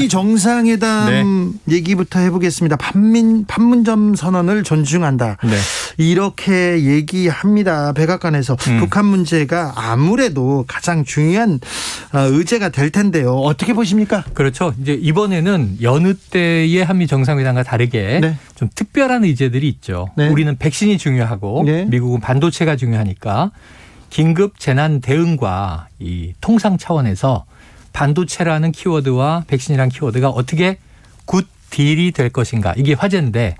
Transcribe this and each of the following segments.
이 정상회담 얘기부터 해보겠습니다. 판문점 선언을 존중한다. 이렇게 얘기합니다. 백악관에서 북한 문제가 아무래도 가장 중요한 의제가 될 텐데요. 어떻게 보십니까? 그렇죠. 이제 이번에는 여느 때의 한미 정상회담과 다르게 좀 특별한 의제들이 있죠. 우리는 백신이 중요하고 미국은 반도체가 중요하니까 긴급 재난 대응과 이 통상 차원에서 반도체라는 키워드와 백신이라는 키워드가 어떻게 굿 딜이 될 것인가 이게 화제인데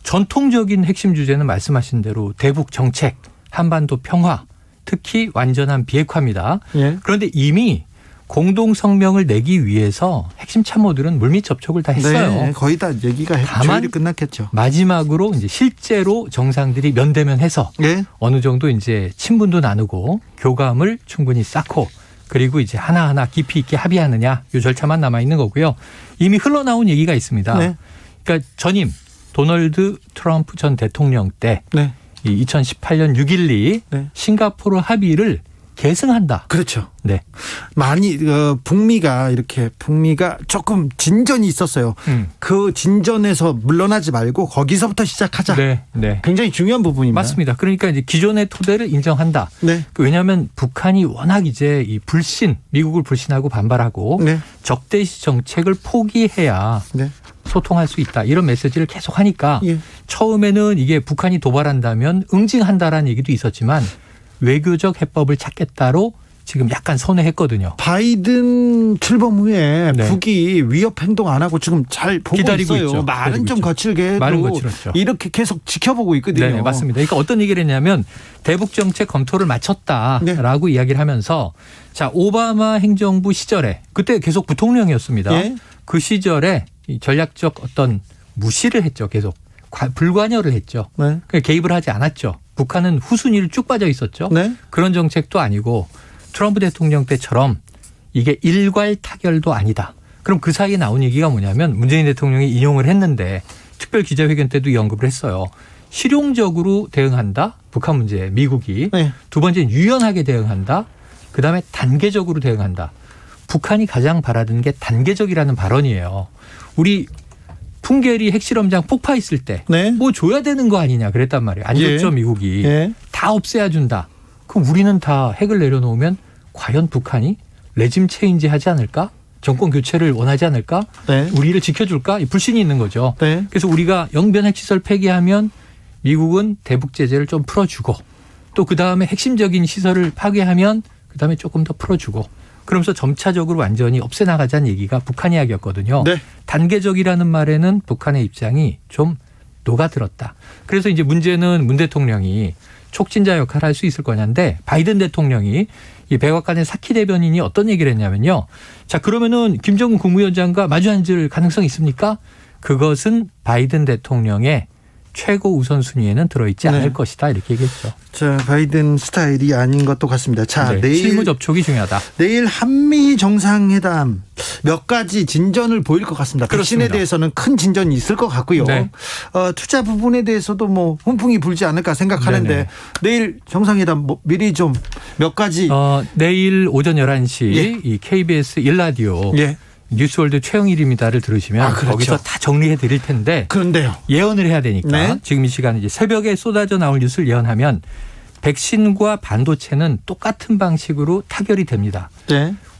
전통적인 핵심 주제는 말씀하신 대로 대북 정책, 한반도 평화, 특히 완전한 비핵화입니다. 그런데 이미 공동 성명을 내기 위해서 핵심 참모들은 물밑 접촉을 다 했어요. 거의 다 얘기가 조율이 끝났겠죠. 마지막으로 이제 실제로 정상들이 면대면해서 어느 정도 이제 친분도 나누고 교감을 충분히 쌓고 그리고 이제 하나하나 깊이 있게 합의하느냐 이 절차만 남아 있는 거고요. 이미 흘러나온 얘기가 있습니다. 그러니까 전임 도널드 트럼프 전 대통령 때 2018년 6.12 싱가포르 합의를 계승한다. 그렇죠. 많이 북미가 조금 진전이 있었어요. 그 진전에서 물러나지 말고 거기서부터 시작하자. 굉장히 중요한 부분입니다. 맞습니다. 그러니까 이제 기존의 토대를 인정한다. 왜냐하면 북한이 워낙 이제 이 미국을 불신하고 반발하고 적대시 정책을 포기해야 소통할 수 있다. 이런 메시지를 계속 하니까 처음에는 이게 북한이 도발한다면 응징한다라는 얘기도 있었지만 외교적 해법을 찾겠다로 지금 약간 선회했거든요. 바이든 출범 후에 북이 위협 행동 안 하고 지금 잘 보고 기다리고 있어요. 있죠. 말은 좀 거칠게 해도 이렇게 계속 지켜보고 있거든요. 맞습니다. 그러니까 어떤 얘기를 했냐면 대북 정책 검토를 마쳤다라고 이야기를 하면서 자 오바마 행정부 시절에 그때 계속 부통령이었습니다. 그 시절에 이 전략적 어떤 무시를 했죠. 계속 불관여를 했죠. 그러니까 개입을 하지 않았죠. 북한은 후순위를 쭉 빠져 있었죠. 그런 정책도 아니고 트럼프 대통령 때처럼 이게 일괄 타결도 아니다. 그럼 그 사이에 나온 얘기가 뭐냐면 문재인 대통령이 인용을 했는데 특별 기자회견 때도 이 언급을 했어요. 실용적으로 대응한다. 북한 문제에 미국이. 두 번째는 유연하게 대응한다. 그다음에 단계적으로 대응한다. 북한이 가장 바라던 게 단계적이라는 발언이에요. 우리 풍계리 핵실험장 폭파했을 때 뭐 줘야 되는 거 아니냐 그랬단 말이에요. 안 줬죠 미국이. 다 없애야 준다. 그럼 우리는 다 핵을 내려놓으면 과연 북한이 레짐 체인지 하지 않을까? 정권 교체를 원하지 않을까? 우리를 지켜줄까? 불신이 있는 거죠. 그래서 우리가 영변 핵시설 폐기하면 미국은 대북 제재를 좀 풀어주고 또 그다음에 핵심적인 시설을 파괴하면 그다음에 조금 더 풀어주고 그러면서 점차적으로 완전히 없애나가자는 얘기가 북한 이야기였거든요. 단계적이라는 말에는 북한의 입장이 좀 녹아들었다. 그래서 이제 문제는 문 대통령이 촉진자 역할을 할 수 있을 거냐인데 바이든 대통령이 이 백악관의 사키 대변인이 어떤 얘기를 했냐면요. 자 그러면은 김정은 국무위원장과 마주 앉을 가능성이 있습니까? 그것은 바이든 대통령의 최고 우선순위에는 들어있지 않을 것이다 이렇게 얘기했죠. 자 바이든 스타일이 아닌 것도 같습니다. 자 내일 실무 접촉이 중요하다. 내일 한미 정상회담 몇 가지 진전을 보일 것 같습니다. 백신에 대해서는 큰 진전이 있을 것 같고요. 투자 부분에 대해서도 뭐 훈풍이 불지 않을까 생각하는데 내일 정상회담 미리 좀 몇 가지. 내일 오전 11시 이 KBS 1라디오 뉴스월드 최영일입니다를 들으시면 거기서 다 정리해 드릴 텐데 그런데요. 예언을 해야 되니까 지금 이 시간에 이제 새벽에 쏟아져 나올 뉴스를 예언하면 백신과 반도체는 똑같은 방식으로 타결이 됩니다.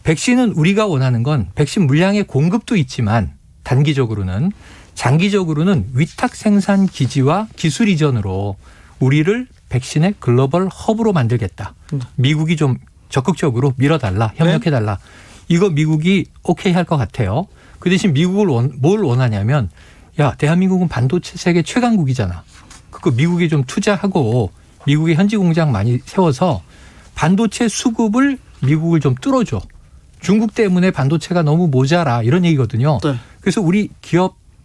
백신은 우리가 원하는 건 백신 물량의 공급도 있지만 단기적으로는 장기적으로는 위탁 생산 기지와 기술 이전으로 우리를 백신의 글로벌 허브로 만들겠다. 미국이 좀 적극적으로 밀어달라. 협력해달라. 이거 미국이 오케이 할 것 같아요. 그 대신 미국을 뭘 원하냐면 야 대한민국은 반도체 세계 최강국이잖아. 그거 미국이 좀 투자하고 미국의 현지 공장 많이 세워서 반도체 수급을 미국을 좀 뚫어줘. 중국 때문에 반도체가 너무 모자라 이런 얘기거든요. 그래서 우리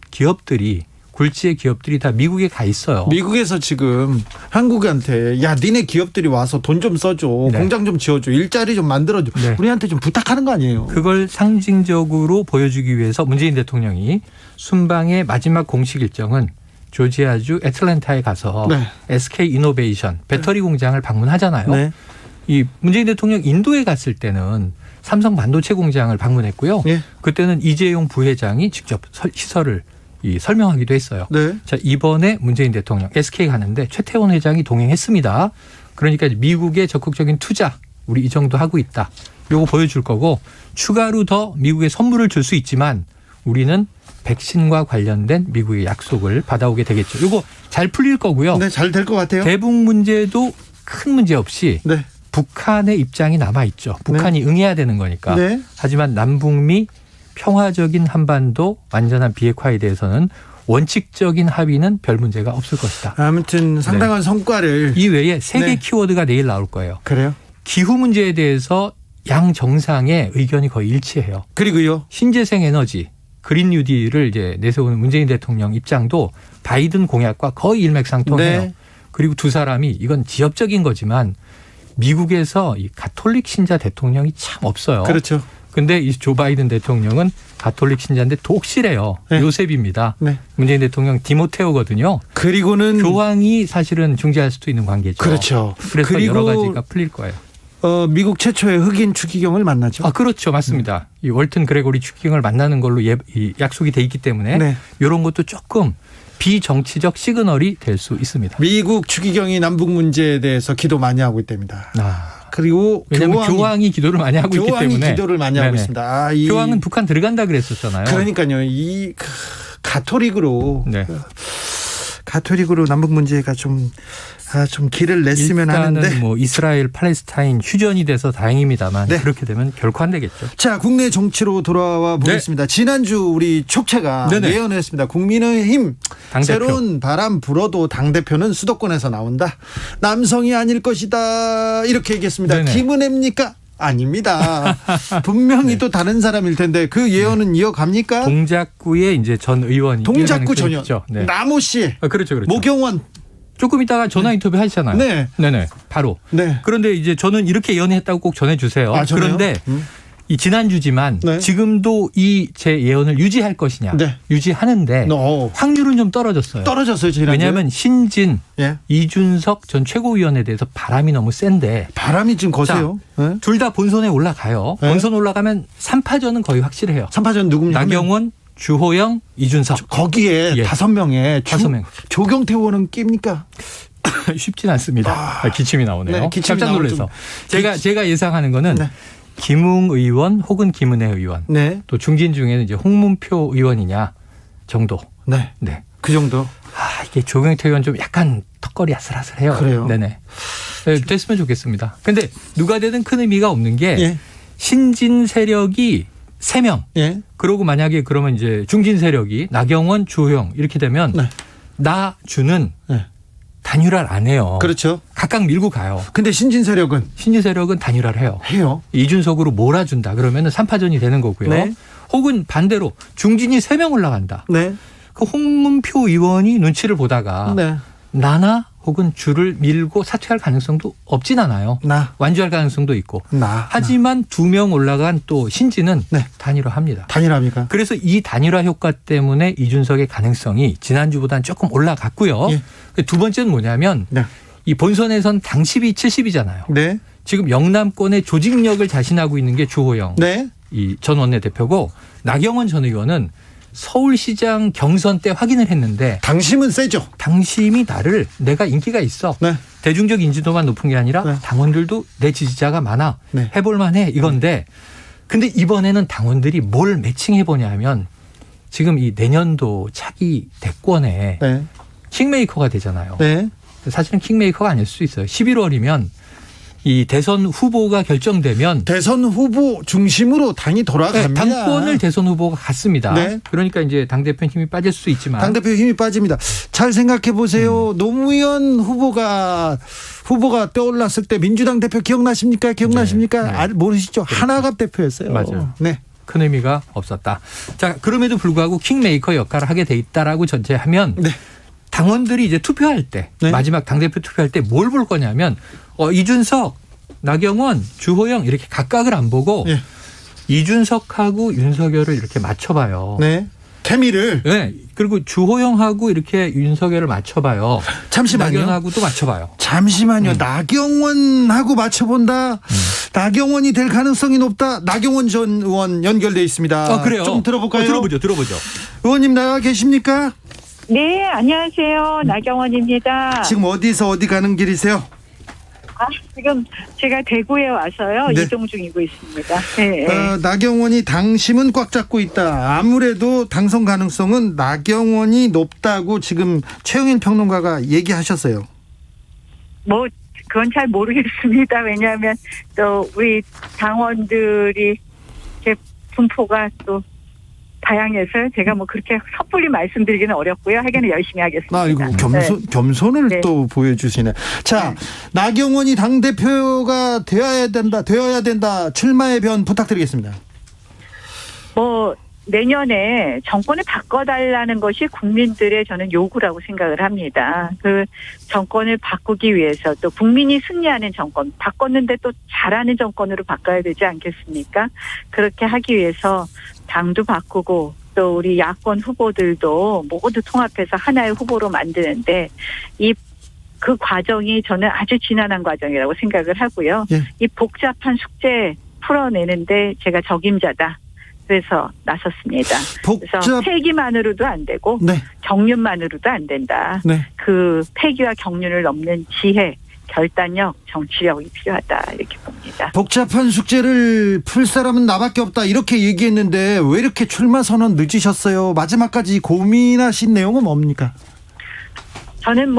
기업들이 굴지의 기업들이 다 미국에 가 있어요. 미국에서 지금 한국한테 야 니네 기업들이 와서 돈 좀 써줘. 공장 좀 지어줘. 일자리 좀 만들어줘. 우리한테 좀 부탁하는 거 아니에요. 그걸 상징적으로 보여주기 위해서 문재인 대통령이 순방의 마지막 공식 일정은 조지아주 애틀랜타에 가서 SK 이노베이션 배터리 공장을 방문하잖아요. 이 문재인 대통령 인도에 갔을 때는 삼성 반도체 공장을 방문했고요. 예. 그때는 이재용 부회장이 직접 시설을 설명하기도 했어요. 네. 자, 이번에 문재인 대통령 SK 가는데 최태원 회장이 동행했습니다. 그러니까 미국의 적극적인 투자 우리 이 정도 하고 있다. 요거 보여줄 거고 추가로 더 미국에 선물을 줄 수 있지만 우리는 백신과 관련된 미국의 약속을 받아오게 되겠죠. 요거 잘 풀릴 거고요. 네, 잘 될 것 같아요. 대북 문제도 큰 문제 없이 네. 북한의 입장이 남아있죠. 북한이 응해야 되는 거니까. 네. 하지만 남북미 평화적인 한반도 완전한 비핵화에 대해서는 원칙적인 합의는 별 문제가 없을 것이다. 아무튼 상당한 성과를. 이 외에 세 개 네. 키워드가 내일 나올 거예요. 그래요? 기후 문제에 대해서 양 정상의 의견이 거의 일치해요. 그리고요. 신재생 에너지, 그린 뉴딜을 이제 내세우는 문재인 대통령 입장도 바이든 공약과 거의 일맥상통해요. 네. 그리고 두 사람이 이건 지엽적인 거지만 미국에서 이 가톨릭 신자 대통령이 참 없어요. 그렇죠. 근데 이 조 바이든 대통령은 가톨릭 신자인데 독실해요. 네. 요셉입니다. 네. 문재인 대통령 디모테오거든요. 그리고는 교황이 사실은 중재할 수도 있는 관계죠. 그렇죠. 그래서 그리고 여러 가지가 풀릴 거예요. 미국 최초의 흑인 추기경을 만나죠. 아, 그렇죠. 맞습니다. 이 월튼 그레고리 추기경을 만나는 걸로 이 약속이 돼 있기 때문에 네. 이런 것도 조금 비정치적 시그널이 될 수 있습니다. 미국 추기경이 남북 문제에 대해서 기도 많이 하고 있답니다. 그리고 왜냐하면 교황이 기도를 많이 하고 있기 때문에. 교황이 기도를 많이 하고 있습니다. 교황은 북한 들어간다 그랬었잖아요. 그러니까요. 이 가톨릭으로 네. 가톨릭으로 남북 문제가 좀 길을 냈으면 하는데. 일단은 뭐 이스라엘 팔레스타인 휴전이 돼서 다행입니다만 네. 그렇게 되면 결코 안 되겠죠. 자, 국내 정치로 돌아와 보겠습니다. 지난주 우리 촉채가 네네. 예언했습니다. 국민의힘 당대표. 새로운 바람 불어도 당대표는 수도권에서 나온다. 남성이 아닐 것이다. 이렇게 얘기했습니다. 네네. 김은혜입니까? 아닙니다. 분명히 또 다른 사람일 텐데 그 예언은 이어갑니까? 동작구의 이제 전 의원이 동작구 전현. 네. 남호 씨. 그렇죠, 그렇죠. 모경원. 조금 이따가 전화 인터뷰 하시잖아요. 네. 네네. 바로. 네. 그런데 이제 저는 이렇게 예언했다고 꼭 전해주세요. 아, 전혀요? 그런데 이 지난주지만 네. 지금도 이 제 예언을 유지할 것이냐. 네. 유지하는데 확률은 좀 떨어졌어요. 떨어졌어요. 지난주에. 왜냐하면 신진, 예. 이준석 전 최고위원에 대해서 바람이 너무 센데. 바람이 지금 거세요. 네. 둘 다 본선에 올라가요. 네. 본선 올라가면 3파전은 거의 확실해요. 3파전 누굽니까? 나경원, 주호영, 이준석. 거기에 예. 5명에 5명. 조경태 의원은 낍니까? 쉽진 않습니다. 기침이 나오네요. 네, 기침이 깜짝 놀라서. 나오죠. 제가 예상하는 거는 네. 김웅 의원 혹은 김은혜 의원. 네. 또 중진 중에는 이제 홍문표 의원이냐 정도. 네. 네. 그 정도. 이게 조경태 의원 좀 약간 턱걸이 아슬아슬해요. 그래요? 네네. 네, 됐으면 좋겠습니다. 근데 누가 되든 큰 의미가 없는 게 예. 신진 세력이 3명. 예. 그러고 만약에 그러면 이제 중진 세력이 나경원, 주호영 이렇게 되면 네. 나 주는 네. 단일화를 안 해요. 그렇죠. 각각 밀고 가요. 근데 신진 세력은 신진 세력은 단일화를 해요. 해요. 이준석으로 몰아준다. 그러면 3파전이 되는 거고요. 네. 혹은 반대로 중진이 3명 올라간다. 네. 그 홍문표 의원이 눈치를 보다가 네. 나나 혹은 주를 밀고 사퇴할 가능성도 없진 않아요. 완주할 가능성도 있고. 하지만 2명 올라간 또 신진은 네. 단일화합니다. 단일화입니까? 그래서 이 단일화 효과 때문에 이준석의 가능성이 지난주보다는 조금 올라갔고요. 예. 두 번째는 뭐냐면 네. 이 본선에선 당십이 70이잖아요. 네. 지금 영남권의 조직력을 자신하고 있는 게 주호영 네. 이 전 원내대표고 나경원 전 의원은 서울시장 경선 때 확인을 했는데 당심은 세죠. 당심이 나를 내가 인기가 있어. 네. 대중적 인지도만 높은 게 아니라 네. 당원들도 내 지지자가 많아. 네. 해볼 만해 이건데 근데 이번에는 당원들이 뭘 매칭해 보냐면 지금 이 내년도 차기 대권에 네. 킹메이커가 되잖아요. 네. 사실은 킹메이커가 아닐 수 있어요. 11월이면 이 대선 후보가 결정되면 대선 후보 중심으로 당이 돌아갑니다. 네, 당권을 대선 후보가 갖습니다. 네. 그러니까 이제 당대표 힘이 빠질 수 있지만 당대표 힘이 빠집니다. 잘 생각해 보세요. 노무현 후보가 떠올랐을 때 민주당 대표 기억나십니까? 네. 모르시죠? 그렇죠. 하나갑 대표였어요. 맞아요. 네. 큰 의미가 없었다. 자, 그럼에도 불구하고 킹메이커 역할을 하게 돼 있다라고 전제하면 네. 당원들이 이제 투표할 때 네. 마지막 당대표 투표할 때 뭘 볼 거냐면 이준석, 나경원, 주호영 이렇게 각각을 안 보고 네. 이준석하고 윤석열을 이렇게 맞춰봐요. 네. 케미를. 네. 그리고 주호영하고 이렇게 윤석열을 맞춰봐요. 잠시만요. 나경원하고도 맞춰봐요. 잠시만요. 나경원하고 맞춰본다. 나경원이 될 가능성이 높다. 나경원 전 의원 연결돼 있습니다. 그래요? 좀 들어볼까요? 들어보죠. 의원님 나와 계십니까? 네, 안녕하세요. 나경원입니다. 지금 어디서 어디 가는 길이세요? 지금 제가 대구에 와서요. 네. 이동 중이고 있습니다. 네. 나경원이 당심은 꽉 잡고 있다. 아무래도 당선 가능성은 나경원이 높다고 지금 최영일 평론가가 얘기하셨어요. 뭐 그건 잘 모르겠습니다. 왜냐하면 또 우리 당원들이 제 분포가 또 다양해서 제가 뭐 그렇게 섣불리 말씀드리기는 어렵고요. 하기는 열심히 하겠습니다. 이거 겸손을 네. 또 보여주시네. 자, 나경원이 당대표가 되어야 된다. 출마의 변 부탁드리겠습니다. 뭐 내년에 정권을 바꿔달라는 것이 국민들의 저는 요구라고 생각을 합니다. 그 정권을 바꾸기 위해서 또 국민이 승리하는 정권, 바꿨는데 또 잘하는 정권으로 바꿔야 되지 않겠습니까? 그렇게 하기 위해서 당도 바꾸고 또 우리 야권 후보들도 모두 통합해서 하나의 후보로 만드는데 그 과정이 저는 아주 지난한 과정이라고 생각을 하고요. 예. 이 복잡한 숙제 풀어내는데 제가 적임자다. 그래서 나섰습니다. 그래서 폐기만으로도 안 되고 네. 경륜만으로도 안 된다. 네. 그 폐기와 경륜을 넘는 지혜, 결단력, 정치력이 필요하다 이렇게 봅니다. 복잡한 숙제를 풀 사람은 나밖에 없다 이렇게 얘기했는데 왜 이렇게 출마 선언 늦으셨어요? 마지막까지 고민하신 내용은 뭡니까? 저는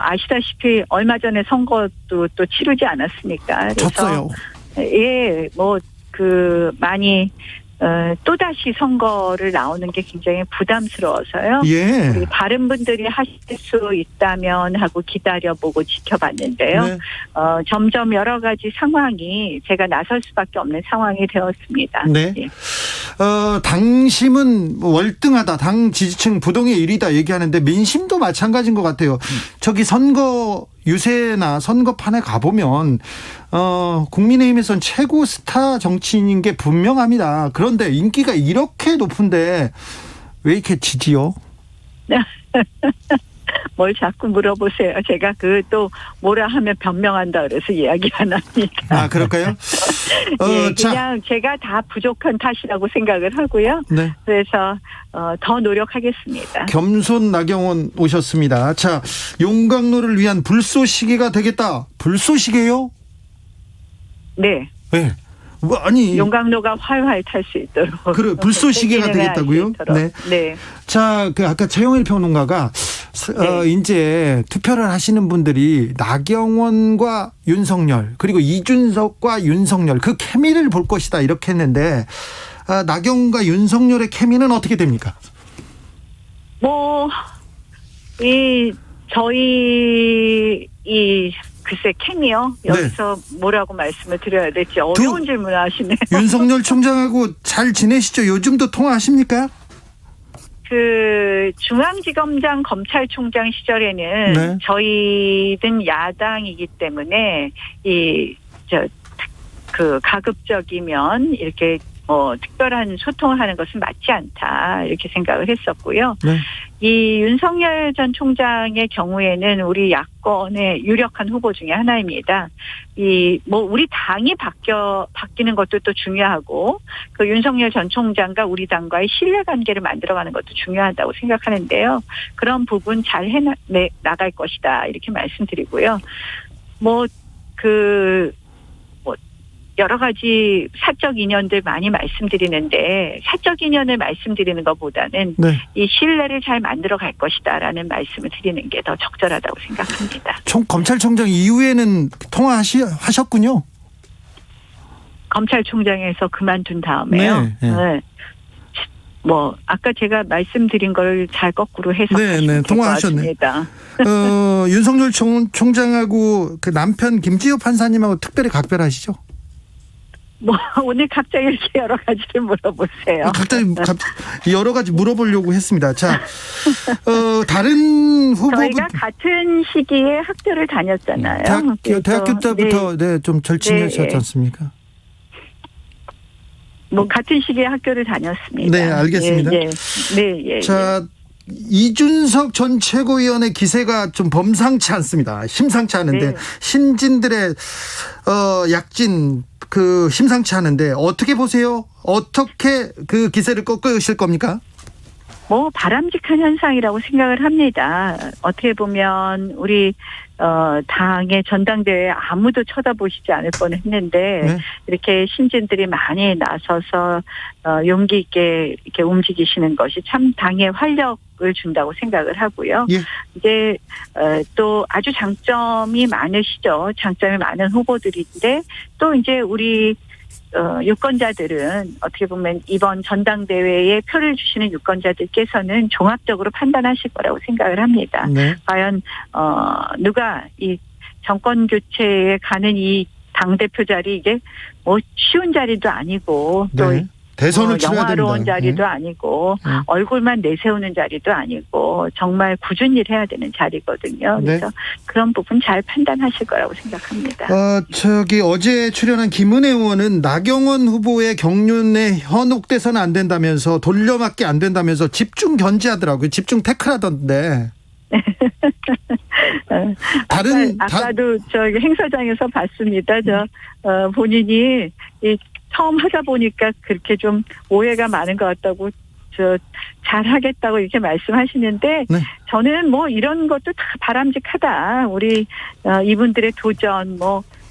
아시다시피 얼마 전에 선거도 또 치르지 않았습니까? 졌어요. 예, 많이 또다시 선거를 나오는 게 굉장히 부담스러워서요. 예. 우리 다른 분들이 하실 수 있다면 하고 기다려보고 지켜봤는데요. 네. 점점 여러 가지 상황이 제가 나설 수밖에 없는 상황이 되었습니다. 네. 예. 당심은 월등하다. 당 지지층 부동의 1위다 얘기하는데 민심도 마찬가지인 것 같아요. 저기 선거 유세나 선거판에 가보면 국민의힘에선 최고 스타 정치인인 게 분명합니다. 그런데 인기가 이렇게 높은데 왜 이렇게 지지요? 뭘 자꾸 물어보세요. 제가 또 뭐라 하면 변명한다 그래서 이야기 안 합니다. 그럴까요? 그냥 제가 다 부족한 탓이라고 생각을 하고요. 네. 그래서 더 노력하겠습니다. 겸손 나경원 오셨습니다. 자, 용광로를 위한 불쏘시개가 되겠다. 불쏘시개요? 네. 네. 용광로가 활활 탈 수 있도록. 그래, 불쏘시개가 되겠다고요? 네. 네. 자, 아까 최영일 평론가가 이제 투표를 하시는 분들이 나경원과 윤석열 그리고 이준석과 윤석열 그 케미를 볼 것이다 이렇게 했는데 나경원과 윤석열의 케미는 어떻게 됩니까? 글쎄 케미요? 여기서 뭐라고 말씀을 드려야 될지 어려운 질문을 하시네요. 윤석열 총장하고 잘 지내시죠? 요즘도 통화하십니까? 중앙지검장 검찰총장 시절에는 네. 저희는 야당이기 때문에 가급적이면 이렇게 특별한 소통을 하는 것은 맞지 않다 이렇게 생각을 했었고요. 네. 이 윤석열 전 총장의 경우에는 우리 야권의 유력한 후보 중에 하나입니다. 우리 당이 바뀌는 것도 또 중요하고 그 윤석열 전 총장과 우리 당과의 신뢰관계를 만들어가는 것도 중요하다고 생각하는데요. 그런 부분 잘 나갈 것이다 이렇게 말씀드리고요. 여러 가지 사적 인연들 많이 말씀드리는데 사적 인연을 말씀드리는 것보다는 네. 이 신뢰를 잘 만들어 갈 것이다라는 말씀을 드리는 게 더 적절하다고 생각합니다. 검찰총장 이후에는 통화하셨군요. 검찰총장에서 그만둔 다음에요. 네. 아까 제가 말씀드린 걸 잘 거꾸로 해석하시면 될 것 같습니다. 윤석열 총장하고 그 남편 김지호 판사님하고 특별히 각별하시죠? 오늘 갑자기 이렇게 여러 가지를 물어보세요. 갑자기 여러 가지 물어보려고 했습니다. 자, 다른 후보분 저희가 같은 시기에 학교를 다녔잖아요. 대학교 때부터 좀 절친이셨지 않습니까? 뭐 같은 시기에 학교를 다녔습니다. 네, 알겠습니다. 네. 자, 이준석 전 최고위원의 기세가 좀 범상치 않습니다. 심상치 않은데 신진들의 약진 심상치 않은데 어떻게 보세요? 어떻게 그 기세를 꺾으실 겁니까? 뭐 바람직한 현상이라고 생각을 합니다. 어떻게 보면 우리 당의 전당대회에 아무도 쳐다보시지 않을 뻔했는데 이렇게 신진들이 많이 나서서 용기 있게 이렇게 움직이시는 것이 참 당에 활력을 준다고 생각을 하고요. 이제 또 아주 장점이 많으시죠. 장점이 많은 후보들인데 또 이제 우리 유권자들은 어떻게 보면 이번 전당대회에 표를 주시는 유권자들께서는 종합적으로 판단하실 거라고 생각을 합니다. 과연 누가 이 정권 교체에 가는 이 당대표 자리 이게 뭐 쉬운 자리도 아니고 또 대선을 치러야 됩니다. 영화로운 자리도 아니고 얼굴만 내세우는 자리도 아니고 정말 꾸준히 해야 되는 자리거든요. 그래서 그런 부분 잘 판단하실 거라고 생각합니다. 어제 출연한 김은혜 의원은 나경원 후보의 경륜에 현혹돼서는 안 된다면서 돌려막기 안 된다면서 집중 견제하더라고요. 집중 태클하던데. 아까도 저기 행사장에서 봤습니다. 본인이 처음 하다 보니까 그렇게 좀 오해가 많은 것 같다고 잘하겠다고 이렇게 말씀하시는데 저는 뭐 이런 것도 다 바람직하다. 우리 이분들의 도전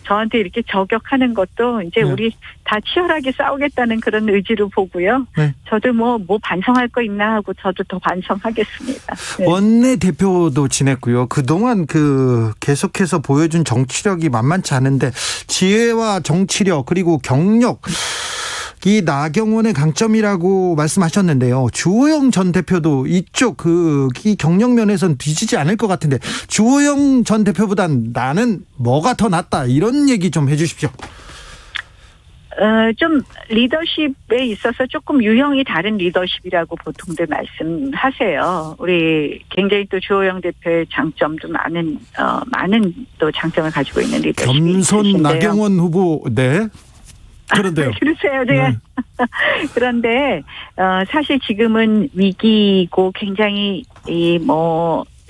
저한테 이렇게 저격하는 것도 이제 우리 다 치열하게 싸우겠다는 그런 의지로 보고요. 저도 뭐 반성할 거 있나 하고 저도 더 반성하겠습니다. 원내대표도 지냈고요. 그동안 계속해서 보여준 정치력이 만만치 않은데 지혜와 정치력 그리고 경력 이 나경원의 강점이라고 말씀하셨는데요. 주호영 전 대표도 이쪽 이 경력 면에서는 뒤지지 않을 것 같은데 주호영 전 대표보단 나는 뭐가 더 낫다 이런 얘기 좀 해주십시오. 좀 리더십에 있어서 조금 유형이 다른 리더십이라고 보통들 말씀하세요. 우리 굉장히 또 주호영 대표의 장점도 많은 또 장점을 가지고 있는 리더십이 겸손 있으신데요. 나경원 후보 그런데요. 그러세요, 제가. 그런데 사실 지금은 위기고 굉장히 이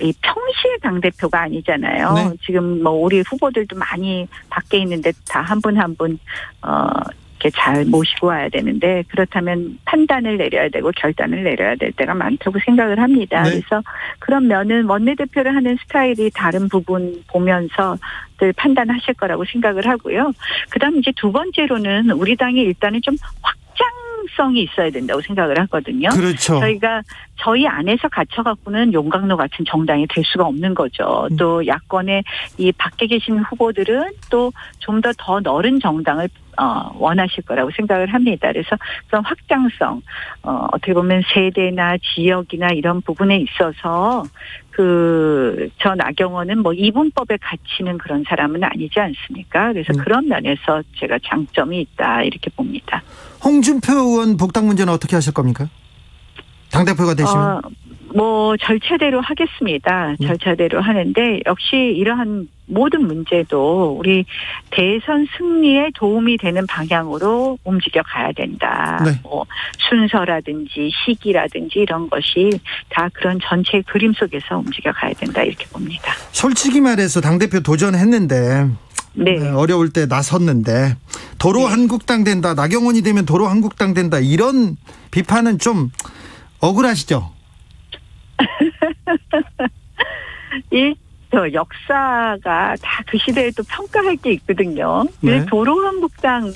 평시의 당대표가 아니잖아요. 지금 우리 후보들도 많이 밖에 있는데 다 한 분 한 분 이렇게 잘 모시고 와야 되는데 그렇다면 판단을 내려야 되고 결단을 내려야 될 때가 많다고 생각을 합니다. 그래서 그런 면은 원내대표를 하는 스타일이 다른 부분 보면서 늘 판단하실 거라고 생각을 하고요. 그다음 이제 두 번째로는 우리 당이 일단은 좀 확장성이 있어야 된다고 생각을 하거든요. 그렇죠. 저희가 저희 안에서 갇혀갖고는 용광로 같은 정당이 될 수가 없는 거죠. 또 야권의 이 밖에 계신 후보들은 또 좀 더 넓은 정당을 원하실 거라고 생각을 합니다. 그래서 그런 확장성, 어떻게 보면 세대나 지역이나 이런 부분에 있어서 저 나경원은 이분법에 갇히는 그런 사람은 아니지 않습니까? 그래서 그런 면에서 제가 장점이 있다 이렇게 봅니다. 홍준표 의원 복당 문제는 어떻게 하실 겁니까? 당대표가 되시면? 절차대로 하겠습니다. 절차대로 하는데 역시 이러한 모든 문제도 우리 대선 승리에 도움이 되는 방향으로 움직여 가야 된다. 순서라든지 시기라든지 이런 것이 다 그런 전체 그림 속에서 움직여 가야 된다 이렇게 봅니다. 솔직히 말해서 당대표 도전했는데 어려울 때 나섰는데 도로 한국당 된다. 나경원이 되면 도로 한국당 된다. 이런 비판은 좀 억울하시죠? 역사가 다 그 시대에 또 평가할 게 있거든요. 도로 한국당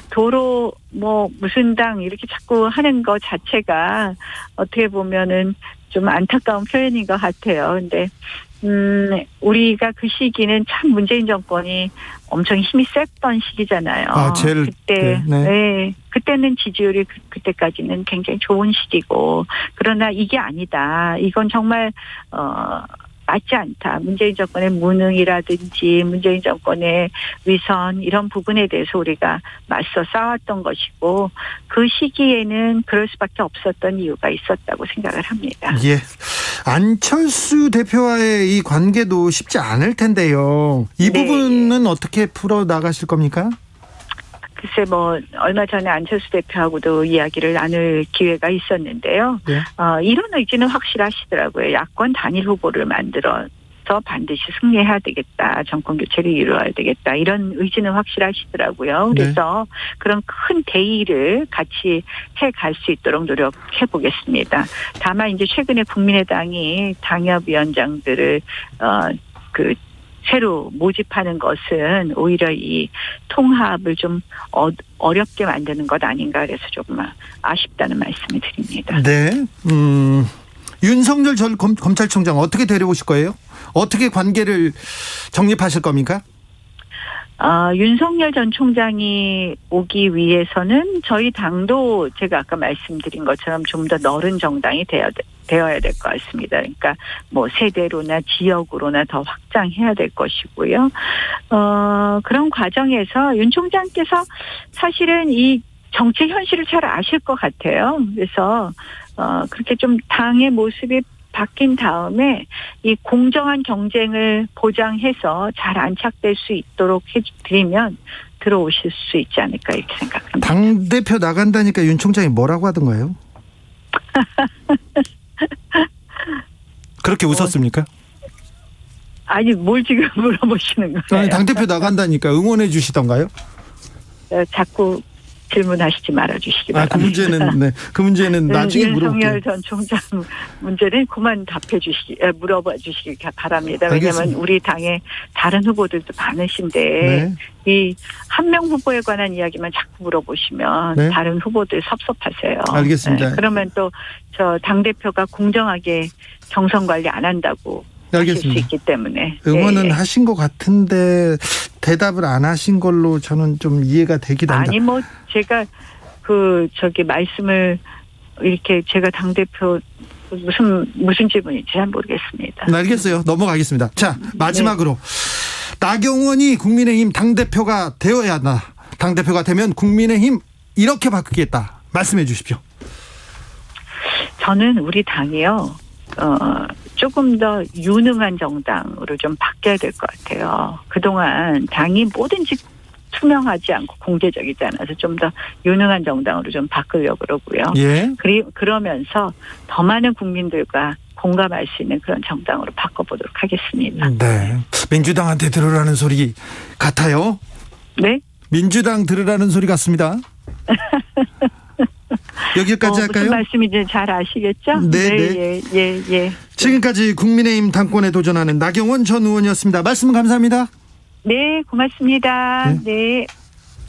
도로 무슨 당 이렇게 자꾸 하는 거 자체가 어떻게 보면은 좀 안타까운 표현인 것 같아요. 근데 우리가 그 시기는 참 문재인 정권이 엄청 힘이 셌던 시기잖아요. 그때는 지지율이 그때까지는 굉장히 좋은 시기고 그러나 이게 아니다. 이건 정말 맞지 않다. 문재인 정권의 무능이라든지 문재인 정권의 위선 이런 부분에 대해서 우리가 맞서 싸웠던 것이고 그 시기에는 그럴 수밖에 없었던 이유가 있었다고 생각을 합니다. 안철수 대표와의 이 관계도 쉽지 않을 텐데요. 이 부분은 어떻게 풀어나가실 겁니까? 글쎄 뭐 얼마 전에 안철수 대표하고도 이야기를 나눌 기회가 있었는데요. 네. 이런 의지는 확실하시더라고요. 야권 단일 후보를 만들어서 반드시 승리해야 되겠다. 정권 교체를 이루어야 되겠다. 이런 의지는 확실하시더라고요. 그래서 그런 큰 대의를 같이 해갈 수 있도록 노력해 보겠습니다. 다만 이제 최근에 국민의당이 당협위원장들을 새로 모집하는 것은 오히려 이 통합을 좀 어렵게 만드는 것 아닌가 그래서 조금 아쉽다는 말씀을 드립니다. 네. 윤석열 전 검찰총장 어떻게 데려오실 거예요? 어떻게 관계를 정립하실 겁니까? 윤석열 전 총장이 오기 위해서는 저희 당도 제가 아까 말씀드린 것처럼 좀 더 넓은 정당이 되어야 될 것 같습니다. 그러니까 뭐 세대로나 지역으로나 더 확장해야 될 것이고요. 그런 과정에서 윤 총장께서 사실은 이 정치 현실을 잘 아실 것 같아요. 그래서 그렇게 좀 당의 모습이 바뀐 다음에 이 공정한 경쟁을 보장해서 잘 안착될 수 있도록 해드리면 들어오실 수 있지 않을까 이렇게 생각합니다. 당대표 나간다니까 윤 총장이 뭐라고 하던가요? 그렇게 웃었습니까? 아니 뭘 지금 물어보시는 거예요? 아니, 당대표 나간다니까 응원해 주시던가요? 자꾸 질문하시지 말아주시기 바랍니다. 그 문제는 나중에 물어볼게요. 윤석열 전 총장 문제는 그만 물어봐 주시기 바랍니다. 알겠습니다. 왜냐하면 우리 당에 다른 후보들도 많으신데 이 한 명 후보에 관한 이야기만 자꾸 물어보시면 다른 후보들 섭섭하세요. 알겠습니다. 그러면 또 저 당대표가 공정하게 경선 관리 안 한다고 하실 수 있기 때문에. 응원은 하신 것 같은데 대답을 안 하신 걸로 저는 좀 이해가 되긴 한다. 아니 뭐 제가 말씀을 이렇게 제가 당대표 무슨 질문인지 잘 모르겠습니다. 알겠어요. 넘어가겠습니다. 자, 마지막으로 나경원이 국민의힘 당대표가 되어야 한다. 당대표가 되면 국민의힘 이렇게 바꾸겠다. 말씀해 주십시오. 저는 우리 당이요. 조금 더 유능한 정당으로 좀 바뀌어야 될 것 같아요. 그동안 당이 뭐든지 투명하지 않고 공개적이지 않아서 좀 더 유능한 정당으로 좀 바꾸려고 그러고요. 그러면서 더 많은 국민들과 공감할 수 있는 그런 정당으로 바꿔보도록 하겠습니다. 네. 민주당한테 들으라는 소리 같아요? 네? 민주당 들으라는 소리 같습니다. 여기까지 할까요? 무슨 말씀인지 잘 아시겠죠? 네. 예. 지금까지 국민의힘 당권에 도전하는 나경원 전 의원이었습니다. 말씀 감사합니다. 네, 고맙습니다. 네.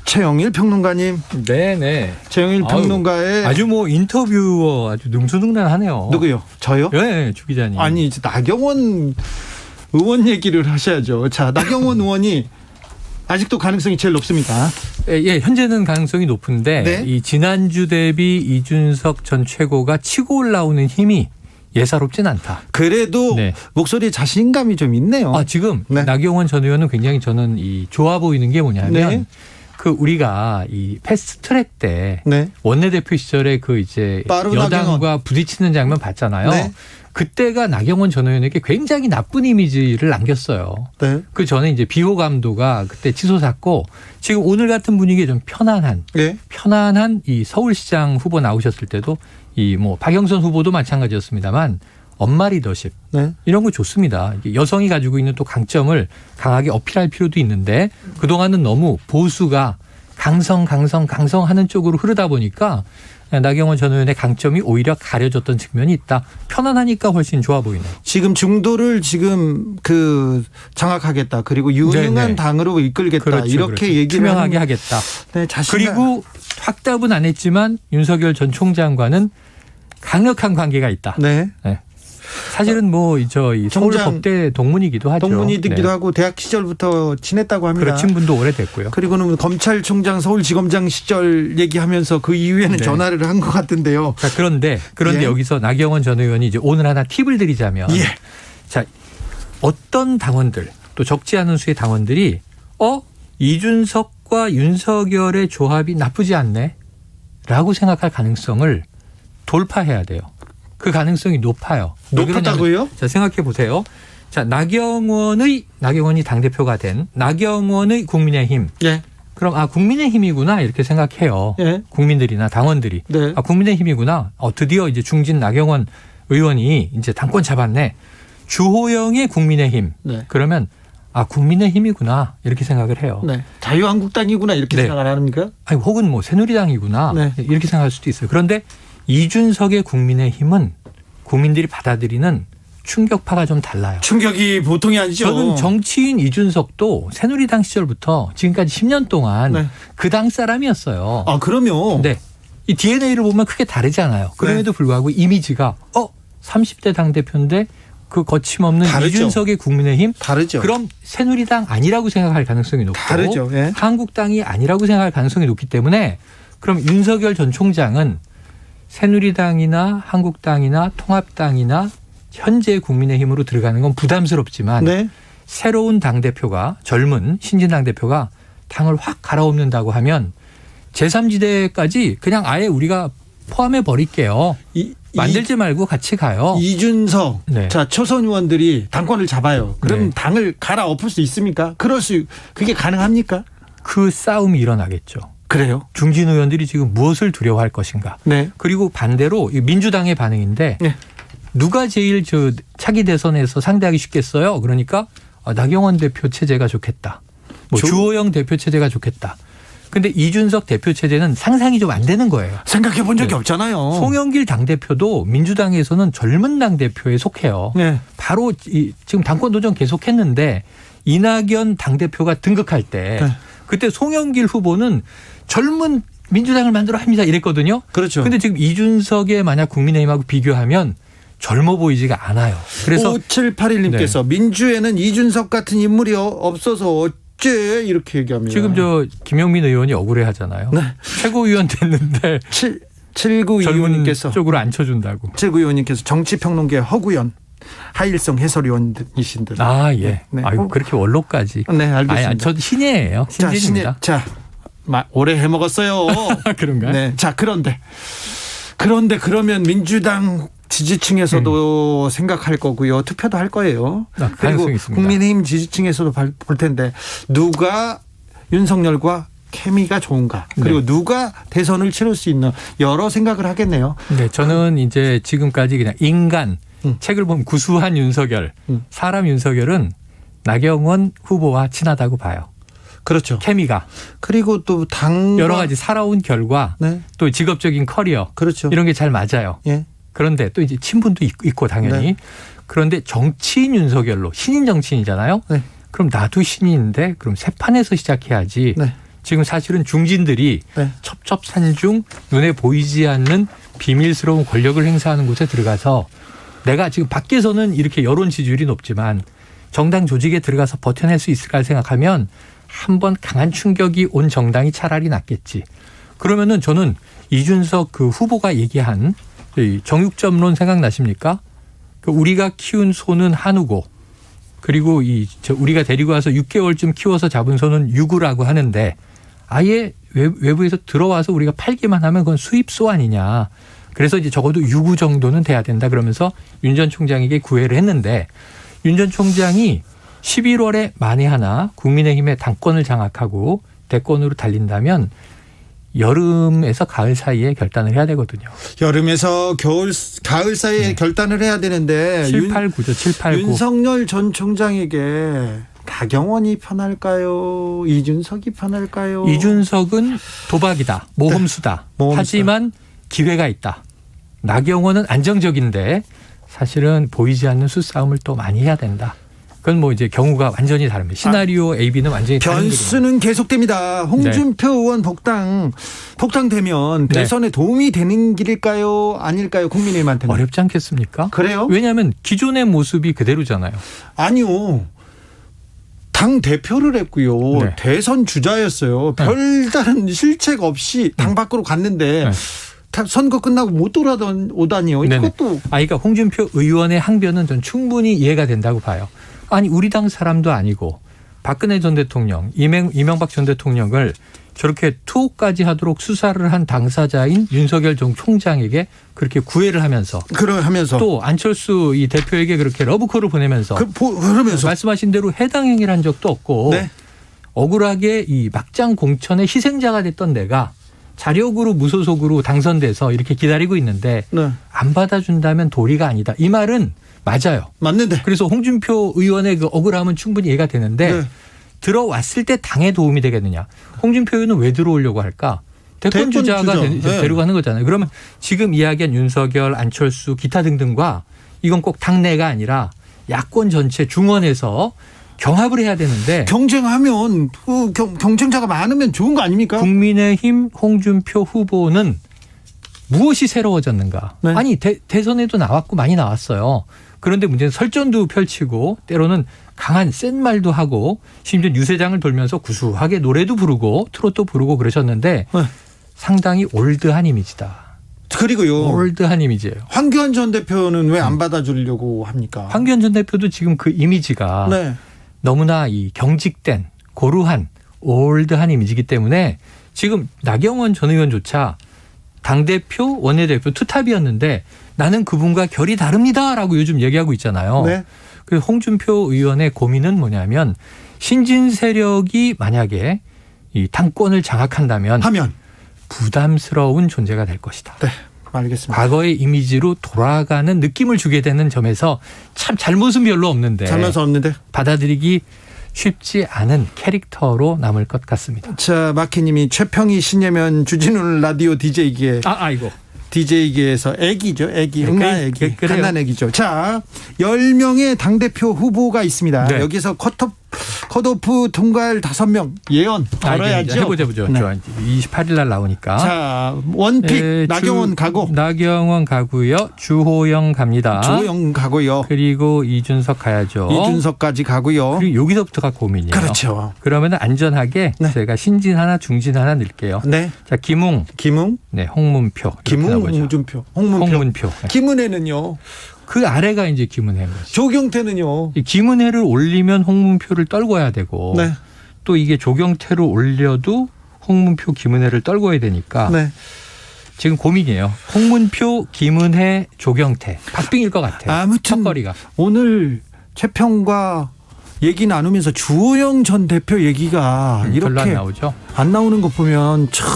최영일 평론가님. 네. 최영일 평론가의 아주 뭐 인터뷰어 아주 능수능란하네요. 누구요? 저요? 네, 주 기자님. 아니, 나경원 의원 얘기를 하셔야죠. 자, 나경원 의원이 아직도 가능성이 제일 높습니까? 예, 현재는 가능성이 높은데 이 지난주 대비 이준석 전 최고가 치고 올라오는 힘이 예사롭진 않다. 그래도 목소리에 자신감이 좀 있네요. 지금 나경원 전 의원은 굉장히 저는 좋아 보이는 게 뭐냐면 우리가 이 패스트트랙 때 원내대표 시절에 여당과 부딪히는 장면 봤잖아요. 그때가 나경원 전 의원에게 굉장히 나쁜 이미지를 남겼어요. 그 전에 이제 비호감도가 그때 치솟았고 지금 오늘 같은 분위기에 좀 편안한 이 서울시장 후보 나오셨을 때도 박영선 후보도 마찬가지였습니다만 엄마 리더십 이런 거 좋습니다. 여성이 가지고 있는 또 강점을 강하게 어필할 필요도 있는데 그동안은 너무 보수가 강성 하는 쪽으로 흐르다 보니까 나경원 전 의원의 강점이 오히려 가려졌던 측면이 있다. 편안하니까 훨씬 좋아 보이네요. 지금 중도를 장악하겠다. 그리고 유능한 당으로 이끌겠다. 이렇게 얘기를 투명하게 하겠다. 그리고 확답은 안 했지만 윤석열 전 총장과는 강력한 관계가 있다. 사실은 이 서울법대 동문이기도 하죠. 동문이기도 하고 대학 시절부터 친했다고 합니다. 그렇죠. 친분도 오래됐고요. 그리고는 검찰총장 서울지검장 시절 얘기하면서 그 이후에는 전화를 한 것 같은데요. 자, 그런데 여기서 나경원 전 의원이 이제 오늘 하나 팁을 드리자면 자, 어떤 당원들 또 적지 않은 수의 당원들이 이준석과 윤석열의 조합이 나쁘지 않네 라고 생각할 가능성을 돌파해야 돼요. 그 가능성이 높아요. 높았다고요? 자, 생각해 보세요. 자, 나경원이 당대표가 된 나경원의 국민의힘. 그럼 국민의힘이구나 이렇게 생각해요. 네. 국민들이나 당원들이. 네. 국민의힘이구나. 드디어 이제 중진 나경원 의원이 이제 당권 잡았네. 주호영의 국민의힘. 네. 그러면 국민의힘이구나 이렇게 생각을 해요. 네. 자유한국당이구나 이렇게 네. 생각 안 합니까? 혹은 뭐 새누리당이구나 네. 이렇게 생각할 수도 있어요. 그런데 이준석의 국민의힘은 국민들이 받아들이는 충격파가 좀 달라요. 충격이 보통이 아니죠. 저는 정치인 이준석도 새누리당 시절부터 지금까지 10년 동안 네. 그 당 사람이었어요. 그럼요. 네. 이 DNA를 보면 크게 다르지 않아요. 그럼에도 불구하고 이미지가 30대 당대표인데 그 거침없는 다르죠. 이준석의 국민의힘 다르죠. 그럼 새누리당 아니라고 생각할 가능성이 높고 다르죠. 예. 한국당이 아니라고 생각할 가능성이 높기 때문에 그럼 윤석열 전 총장은 새누리당이나 한국당이나 통합당이나 현재 국민의힘으로 들어가는 건 부담스럽지만 네. 새로운 당대표가 젊은 신진 당대표가 당을 확 갈아엎는다고 하면 제3지대까지 그냥 아예 우리가 포함해 버릴게요. 만들지 말고 같이 가요. 이준석, 네. 자 초선 의원들이 당권을 잡아요. 그럼 네. 당을 갈아엎을 수 있습니까? 그게 가능합니까? 그 싸움이 일어나겠죠. 그래요? 중진 의원들이 지금 무엇을 두려워할 것인가. 네. 그리고 반대로 민주당의 반응인데 네. 누가 제일 차기 대선에서 상대하기 쉽겠어요? 그러니까 나경원 대표 체제가 좋겠다. 주호영 대표 체제가 좋겠다. 근데 이준석 대표 체제는 상상이 좀 안 되는 거예요. 생각해 본 적이 없잖아요. 송영길 당대표도 민주당에서는 젊은 당대표에 속해요. 네. 바로 지금 당권 도전 계속했는데 이낙연 당대표가 등극할 때 네. 그때 송영길 후보는 젊은 민주당을 만들어 합니다 이랬거든요. 그렇죠. 근데 지금 이준석의 만약 국민의힘하고 비교하면 젊어 보이지가 않아요. 그래서 5781님께서 민주에는 이준석 같은 인물이 없어서 어째 이렇게 얘기합니다. 지금 김영민 의원이 억울해 하잖아요. 네. 최고위원 됐는데 7925님께서 쪽으로 앉혀준다고. 7925님께서 정치평론계 허구연 하일성 해설위원이신들. 예. 네. 아이고 그렇게 원로까지. 네, 알겠습니다. 저도 신예예요. 신진입니다. 오래 해먹었어요. 그런가요? 네. 자, 그런데 그러면 민주당 지지층에서도 생각할 거고요. 투표도 할 거예요. 그리고 있습니다. 국민의힘 지지층에서도 볼 텐데 누가 윤석열과 케미가 좋은가. 그리고 네. 누가 대선을 치를 수 있는 여러 생각을 하겠네요. 네, 저는 이제 지금까지 그냥 인간 책을 보면 구수한 윤석열, 사람 윤석열은 나경원 후보와 친하다고 봐요. 그렇죠. 케미가. 그리고 또 여러 가지 살아온 결과 네. 또 직업적인 커리어 그렇죠. 이런 게 잘 맞아요. 예. 그런데 또 이제 친분도 있고 당연히. 네. 그런데 정치인 윤석열로 신인 정치인이잖아요. 네. 그럼 나도 신인인데 그럼 새 판에서 시작해야지. 네. 지금 사실은 중진들이 네. 첩첩산중 눈에 보이지 않는 비밀스러운 권력을 행사하는 곳에 들어가서 내가 지금 밖에서는 이렇게 여론 지지율이 높지만 정당 조직에 들어가서 버텨낼 수 있을까 생각하면 한번 강한 충격이 온 정당이 차라리 낫겠지. 그러면은 저는 이준석 그 후보가 얘기한 정육점론 생각나십니까? 우리가 키운 소는 한우고 그리고 우리가 데리고 와서 6개월쯤 키워서 잡은 소는 유구라고 하는데 아예 외부에서 들어와서 우리가 팔기만 하면 그건 수입소 아니냐. 그래서 이제 적어도 유구 정도는 돼야 된다 그러면서 윤 전 총장에게 구애를 했는데 윤 전 총장이 11월에 만에 하나 국민의힘의 당권을 장악하고 대권으로 달린다면 여름에서 가을 사이에 결단을 해야 되거든요. 여름에서 가을 사이에 결단을 해야 되는데 7, 8, 9죠. 7, 8, 9. 윤석열 전 총장에게 나경원이 편할까요? 이준석이 편할까요? 이준석은 도박이다. 모험수다. 모험수다. 하지만 기회가 있다. 나경원은 안정적인데 사실은 보이지 않는 수싸움을 또 많이 해야 된다. 그건 뭐 이제 경우가 완전히 다릅니다. 시나리오 A, B는 완전히 다른 변수는 계속됩니다. 홍준표 의원 복당되면 네. 대선에 도움이 되는 길일까요? 아닐까요? 국민의힘한테는. 어렵지 않겠습니까? 그래요? 왜냐하면 기존의 모습이 그대로잖아요. 아니요. 당 대표를 했고요. 네. 대선 주자였어요. 별다른 실책 없이 당 밖으로 갔는데 선거 끝나고 못 돌아오다니요. 이것도. 그러니까 홍준표 의원의 항변은 전 충분히 이해가 된다고 봐요. 아니 우리 당 사람도 아니고 박근혜 전 대통령, 이명박 전 대통령을 저렇게 투옥까지 하도록 수사를 한 당사자인 윤석열 전 총장에게 그렇게 구애를 하면서 또 안철수 이 대표에게 그렇게 러브콜을 보내면서 그러면서 말씀하신 대로 해당 행위를 한 적도 없고 네. 억울하게 이 막장 공천의 희생자가 됐던 내가 자력으로 무소속으로 당선돼서 이렇게 기다리고 있는데 네. 안 받아준다면 도리가 아니다. 이 말은 맞아요. 맞는데. 그래서 홍준표 의원의 그 억울함은 충분히 이해가 되는데 네. 들어왔을 때 당에 도움이 되겠느냐. 홍준표 의원은 왜 들어오려고 할까? 대권 주자가 데려가는 거잖아요. 그러면 지금 이야기한 윤석열, 안철수, 기타 등등과 이건 꼭 당내가 아니라 야권 전체 중원에서 경합을 해야 되는데 경쟁하면 그 경쟁자가 많으면 좋은 거 아닙니까? 국민의힘 홍준표 후보는 무엇이 새로워졌는가? 네. 아니 대선에도 나왔고 많이 나왔어요. 그런데 문제는 설전도 펼치고 때로는 강한 센 말도 하고 심지어 유세장을 돌면서 구수하게 노래도 부르고 트로트도 부르고 그러셨는데 네. 상당히 올드한 이미지다. 그리고요. 올드한 이미지예요. 황교안 전 대표는 왜 안 받아주려고 합니까? 황교안 전 대표도 지금 그 이미지가 네. 너무나 이 경직된 고루한 올드한 이미지이기 때문에 지금 나경원 전 의원조차 당대표 원내대표 투탑이었는데 나는 그분과 결이 다릅니다라고 요즘 얘기하고 있잖아요. 네. 그래서 홍준표 의원의 고민은 뭐냐면 신진 세력이 만약에 이 당권을 장악한다면 하면 부담스러운 존재가 될 것이다. 네. 알겠습니다. 과거의 이미지로 돌아가는 느낌을 주게 되는 점에서 참 잘못은 별로 없는데 잘못은 없는데 받아들이기 쉽지 않은 캐릭터로 남을 것 같습니다. 자, 마키님이 최평희 신예면 주진우 라디오 DJ계 아이고. DJ계에서 애기죠. 애기. 네, 응나 애기. 그래요. 갓난 애기죠. 자, 10명의 당대표 후보가 있습니다. 네. 여기서 컷오프 통과할 5명 예언 걸어야죠. 해보죠. 네. 28일 날 나오니까. 자, 원픽 나경원 가고. 나경원 가고요. 주호영 갑니다. 주호영 가고요. 그리고 이준석 가야죠. 이준석까지 가고요. 그리고 여기서부터가 고민이에요. 그렇죠. 그러면 안전하게 네. 제가 신진 하나 중진 하나 넣을게요. 네. 자, 김웅. 네, 홍문표. 홍준표. 홍문표. 네. 김은혜는요. 그 아래가 이제 김은혜인 거죠. 조경태는요. 이 김은혜를 올리면 홍문표를 떨궈야 되고 네. 또 이게 조경태를 올려도 홍문표, 김은혜를 떨궈야 되니까 네. 지금 고민이에요. 홍문표, 김은혜, 조경태. 박빙일 것 같아요. 아무튼 첫거리가. 오늘 최평과 얘기 나누면서 주호영 전 대표 얘기가 별로 안 이렇게 나오죠. 안 나오는 거 보면 참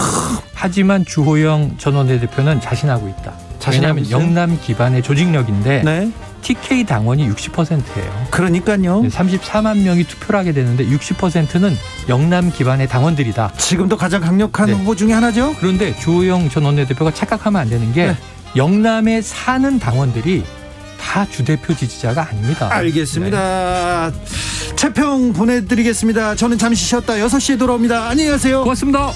하지만 주호영 전 원내대표는 자신하고 있다. 왜냐하면 있어요? 영남 기반의 조직력인데 네. TK 당원이 60%예요. 그러니까요. 34만 명이 투표를 하게 되는데 60%는 영남 기반의 당원들이다. 지금도 가장 강력한 네. 후보 중에 하나죠. 그런데 주호영 전 원내대표가 착각하면 안 되는 게 네. 영남에 사는 당원들이 다 주대표 지지자가 아닙니다. 알겠습니다. 최평 보내드리겠습니다. 저는 잠시 쉬었다 6시에 돌아옵니다. 안녕히 가세요. 고맙습니다.